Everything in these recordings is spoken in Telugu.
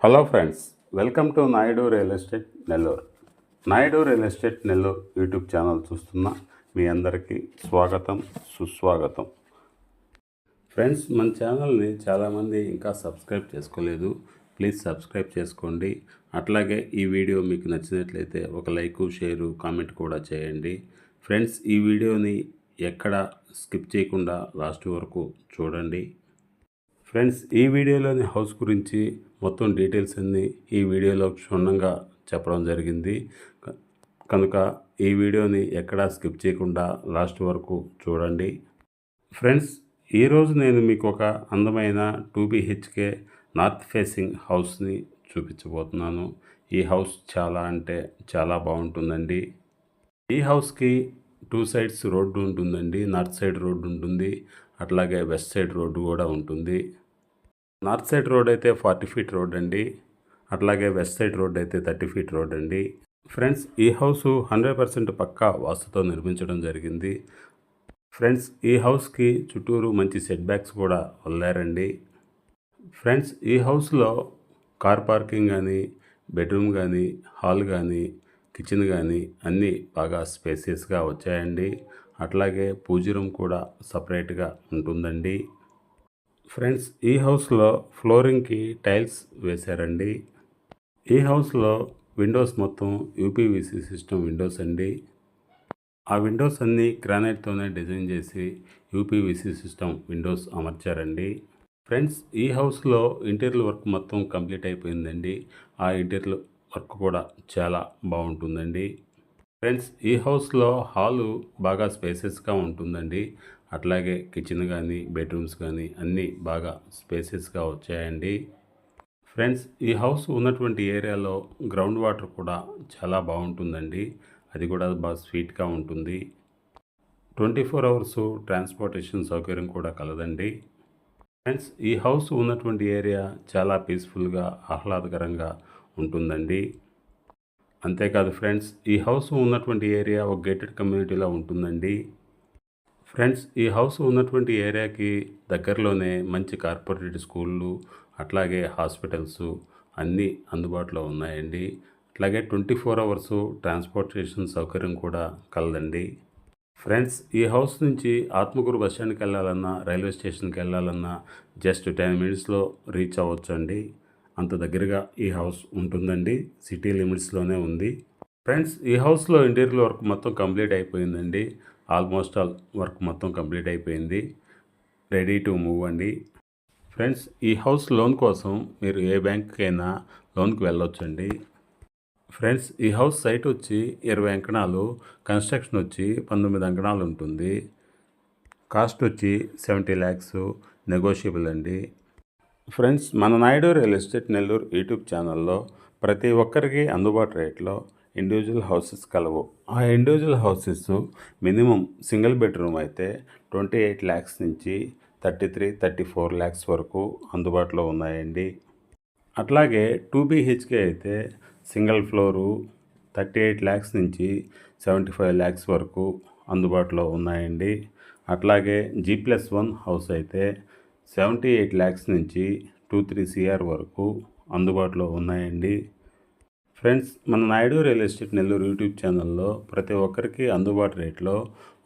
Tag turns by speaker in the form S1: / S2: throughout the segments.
S1: Hello friends, welcome to Naidu real estate Nellore. Naidu real estate Nellore YouTube channel చూస్తున్న మీ అందరికీ స్వాగతం, సుస్వాగతం. ఫ్రెండ్స్, మన ఛానల్ని చాలామంది ఇంకా సబ్స్క్రైబ్ చేసుకోలేదు. ప్లీజ్ సబ్స్క్రైబ్ చేసుకోండి. అట్లాగే ఈ వీడియో మీకు నచ్చినట్లయితే ఒక లైక్, షేరు, కామెంట్ కూడా చేయండి. ఫ్రెండ్స్, ఈ వీడియోని ఎక్కడ స్కిప్ చేయకుండా లాస్ట్ వరకు చూడండి. ఫ్రెండ్స్, ఈ వీడియోలోని హౌస్ గురించి మొత్తం డీటెయిల్స్ అన్నీ ఈ వీడియోలో క్షుణ్ణంగా చెప్పడం జరిగింది. కనుక ఈ వీడియోని ఎక్కడా స్కిప్ చేయకుండా లాస్ట్ వరకు చూడండి. ఫ్రెండ్స్, ఈరోజు నేను మీకు ఒక అందమైన 2 BHK నార్త్ ఫేసింగ్ హౌస్ని చూపించబోతున్నాను. ఈ హౌస్ చాలా అంటే చాలా బాగుంటుందండి. ఈ హౌస్కి 2 సైడ్స్ రోడ్డు ఉంటుందండి. నార్త్ సైడ్ రోడ్డు ఉంటుంది, అట్లాగే వెస్ట్ సైడ్ రోడ్డు కూడా ఉంటుంది. నార్త్ సైడ్ రోడ్ అయితే 40 ఫీట్ రోడ్ అండి, అట్లాగే వెస్ట్ సైడ్ రోడ్ అయితే 30 ఫీట్ రోడ్ అండి. ఫ్రెండ్స్, ఈ హౌస్ 100% పక్కా వాస్తుతో నిర్మించడం జరిగింది. ఫ్రెండ్స్, ఈ హౌస్కి చుట్టూరు మంచి సెట్ బ్యాక్స్ కూడా వదిలారండి. ఫ్రెండ్స్, ఈ హౌస్లో కార్ పార్కింగ్ కానీ, బెడ్రూమ్ కానీ, హాల్ కానీ, కిచెన్ కానీ అన్నీ బాగా స్పేసియస్గా వచ్చాయండి. అట్లాగే పూజ రూమ్ కూడా సపరేట్గా ఉంటుందండి. ఫ్రెండ్స్, ఈ హౌస్లో ఫ్లోరింగ్కి టైల్స్ వేశారండి. ఈ హౌస్లో విండోస్ మొత్తం యూపీవీసీ సిస్టమ్ విండోస్ అండి. ఆ విండోస్ అన్నీ గ్రానైట్తోనే డిజైన్ చేసి యూపీవీసీ సిస్టమ్ విండోస్ అమర్చారండి. ఫ్రెండ్స్, ఈ హౌస్లో ఇంటీరియర్ వర్క్ మొత్తం కంప్లీట్ అయిపోయిందండి. ఆ ఇంటీరియర్ వర్క్ కూడా చాలా బాగుంటుందండి. ఫ్రెండ్స్, ఈ హౌస్లో హాలు బాగా స్పేసెస్గా ఉంటుందండి. అట్లాగే కిచెన్ కానీ, బెడ్రూమ్స్ కానీ అన్నీ బాగా స్పేసెస్గా వచ్చాయండి. ఫ్రెండ్స్, ఈ హౌస్ ఉన్నటువంటి ఏరియాలో గ్రౌండ్ వాటర్ కూడా చాలా బాగుంటుందండి. అది కూడా బాగా స్వీట్గా ఉంటుంది. 24 అవర్స్ ట్రాన్స్పోర్టేషన్ సౌకర్యం కూడా కలదండి. ఫ్రెండ్స్, ఈ హౌస్ ఉన్నటువంటి ఏరియా చాలా పీస్ఫుల్గా, ఆహ్లాదకరంగా ఉంటుందండి. అంతేకాదు ఫ్రెండ్స్, ఈ హౌస్ ఉన్నటువంటి ఏరియా ఒక గేటెడ్ కమ్యూనిటీలో ఉంటుందండి. ఫ్రెండ్స్, ఈ హౌస్ ఉన్నటువంటి ఏరియాకి దగ్గరలోనే మంచి కార్పొరేట్ స్కూళ్ళు, అట్లాగే హాస్పిటల్స్ అన్నీ అందుబాటులో ఉన్నాయండి. అట్లాగే 24 అవర్స్ ట్రాన్స్పోర్టేషన్ సౌకర్యం కూడా కలదండి. ఫ్రెండ్స్, ఈ హౌస్ నుంచి ఆత్మకూరు బస్ స్టాండ్కి వెళ్ళాలన్నా, రైల్వే స్టేషన్కి వెళ్ళాలన్నా జస్ట్ 10 మినిట్స్లో రీచ్ అవ్వచ్చు అండి. అంత దగ్గరగా ఈ హౌస్ ఉంటుందండి. సిటీ లిమిట్స్లోనే ఉంది. ఫ్రెండ్స్, ఈ హౌస్లో ఇంటీరియర్ వర్క్ మొత్తం కంప్లీట్ అయిపోయిందండి. ఆల్మోస్ట్ ఆల్ వర్క్ మొత్తం కంప్లీట్ అయిపోయింది. రెడీ టు మూవ్ అండి. ఫ్రెండ్స్, ఈ హౌస్ లోన్ కోసం మీరు ఏ బ్యాంక్కైనా లోన్కి వెళ్ళొచ్చండి. ఫ్రెండ్స్, ఈ హౌస్ సైట్ వచ్చి 20 అంకణాలు, కన్స్ట్రక్షన్ వచ్చి 19 అంకణాలు ఉంటుంది. కాస్ట్ వచ్చి 70 lakhs, నెగోషియబుల్ అండి. ఫ్రెండ్స్, మన Naidu real estate Nellore YouTube ఛానల్లో ప్రతి ఒక్కరికి అందుబాటు రేట్లో ఇండివిజువల్ హౌసెస్ కలవు. ఆ individual houses minimum single bedroom అయితే 28 lakhs నుంచి 34 lakhs వరకు అందుబాటులో ఉన్నాయండి. అట్లాగే 2 BHK అయితే సింగిల్ ఫ్లోరు 38 lakhs నుంచి 75 lakhs వరకు అందుబాటులో ఉన్నాయండి. అట్లాగే G+1 హౌస్ అయితే 78 lakhs నుంచి 2-3 CR వరకు అందుబాటులో ఉన్నాయండి. ఫ్రెండ్స్, మన Naidu real estate Nellore YouTube ఛానల్లో ప్రతి ఒక్కరికి అందుబాటు రేట్లో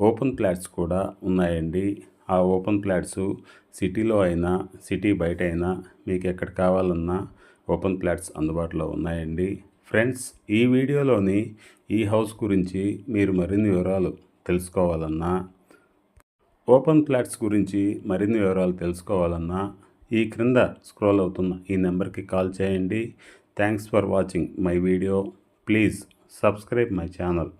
S1: ఓపెన్ ప్లాట్స్ కూడా ఉన్నాయండి. ఆ ఓపెన్ ప్లాట్స్ సిటీలో అయినా, సిటీ బయట అయినా మీకు ఎక్కడ కావాలన్నా ఓపెన్ ప్లాట్స్ అందుబాటులో ఉన్నాయండి. ఫ్రెండ్స్, ఈ వీడియోలోని ఈ హౌస్ గురించి మీరు మరిన్ని వివరాలు తెలుసుకోవాలన్నా, ఓపెన్ ప్లాట్స్ గురించి మరిన్ని వివరాలు తెలుసుకోవాలన్నా ఈ క్రింద స్క్రోల్ అవుతున్న ఈ నెంబర్కి కాల్ చేయండి. Thanks for watching my video. Please subscribe my channel.